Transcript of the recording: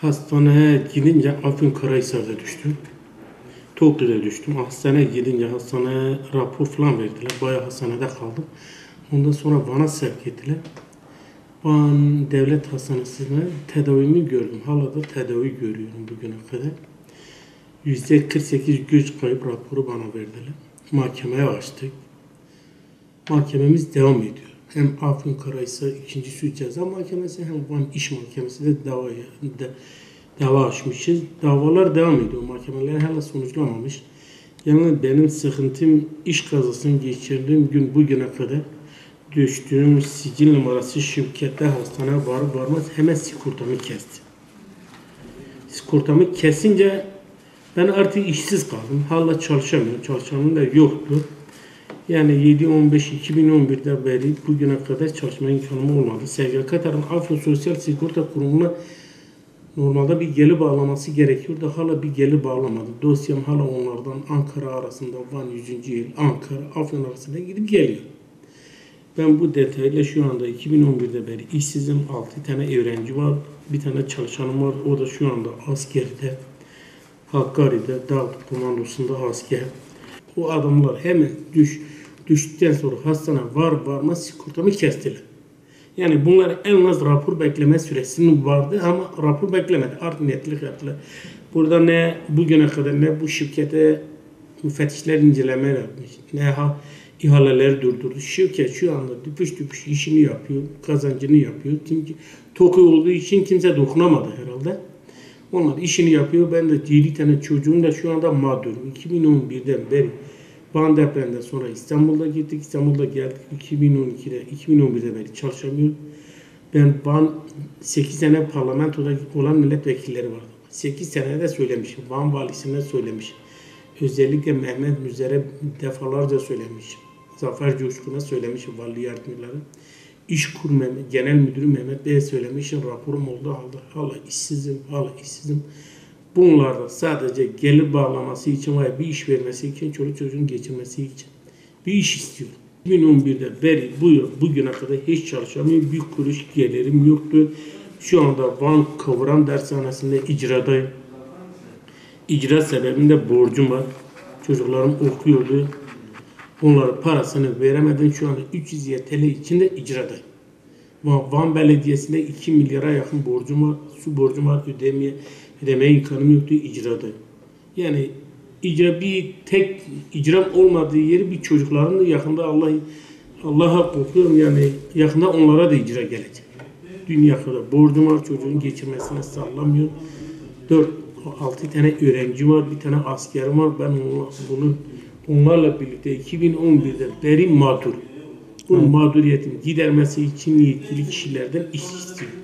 Hastaneye gidince Afyonkarahisar'da düştüm. Tokyo'da düştüm. Hastaneye gidince hastaneye rapor falan verdiler. Bayağı hastanede kaldım. Ondan sonra Van'a sevk ettiler. Van Devlet Hastanesi'nde tedavimi gördüm. Hala da tedavi görüyorum bugüne kadar. %48 göç kayıp raporu bana verdiler. Mahkemeye açtık. Mahkememiz devam ediyor. Hem Afyonkarahisar 2. Suç Ceza Mahkemesi hem Van İş Mahkemesi de dava açmışız. Davalar devam ediyor. Mahkemeler hala sonuçlanmamış. Yani benim sıkıntım iş kazasını geçirdiğim gün bugüne kadar düştüğüm sicil numarası şirkette hastaneye varıp varmaz hemen sigortamı kesti. Sigortamı kesince ben artık işsiz kaldım. Hala çalışamıyorum. Çalışanım da yoktu. Yani 7-15-2011'den beri bugüne kadar çalışma imkanım olmadı. SGK tarafından Afyon Sosyal Sigorta Kurumu'na normalde bir gelir bağlaması gerekiyordu. Hala bir gelir bağlamadı. Dosyam hala onlardan Ankara arasında Van 100. yıl, Ankara, Afyon arasında gidip geliyor. Ben bu detayla şu anda 2011'de beri işsizim. 6 tane öğrenci var. Bir tane çalışanım var. O da şu anda askerde. Hakkari'de, Dağıt Komandosu'nda asker. O adamlar hemen düştükten sonra hastane varmaz sigortamı kestiler. Yani bunlar en az rapor bekleme süresinin vardı ama rapor beklemedi. Art niyetlik yaptılar. Burada ne bugüne kadar ne bu şirkete müfettişler inceleme yapmış. Ne ihaleleri durdurdu. Şirket şu anda düpüş işini yapıyor. Kazancını yapıyor. Çünkü TOKİ olduğu için kimse dokunamadı herhalde. Onlar işini yapıyor. Ben de 7 tane çocuğum da şu anda mağdurum. 2011'den beri Van depreminden sonra İstanbul'da gittik. İstanbul'da geldik 2012'de, 2011'de beri çalışamıyorum. Ben Van 8 sene parlamentoda olan milletvekilleri vardı. 8 senede söylemişim. Van valisine söylemişim. Özellikle Mehmet Müzer'e defalarca söylemişim. Zafer Coşkun'a söylemişim vali yardımcıları. İşkur Genel Müdürü Mehmet Bey'e söylemişim. Raporum oldu. Hala işsizim. Bunlarda sadece gelir bağlaması için veya bir iş vermesi için, çoluk çocuğun geçirmesi için bir iş istiyorum. 2011'de beri bugüne kadar hiç çalışamıyorum. Bir kuruş gelirim yoktu. Şu anda Van Kavram Dershanesi'nde icradayım. İcra sebebinde borcum var. Çocuklarım okuyordu. Onlara parasını veremedim. Şu anda 300 TL içinde icradayım. Van Belediyesi'nde 2 milyara yakın borcum var. Su borcum var. Ödemeye imkanım yoktu icrada. Yani bir tek icram olmadığı yeri bir çocukların da yakında Allah'a korkuyorum yani yakında onlara da icra gelecek. Dünya kadar borcum var, çocuğun geçirmesine sağlamıyor. 6 tane öğrenci var, bir tane askerim var. Ben onlarla birlikte 2011'de beri mağdur. Bu mağduriyetimi gidermesi için yetkili kişilerden iş istiyorum.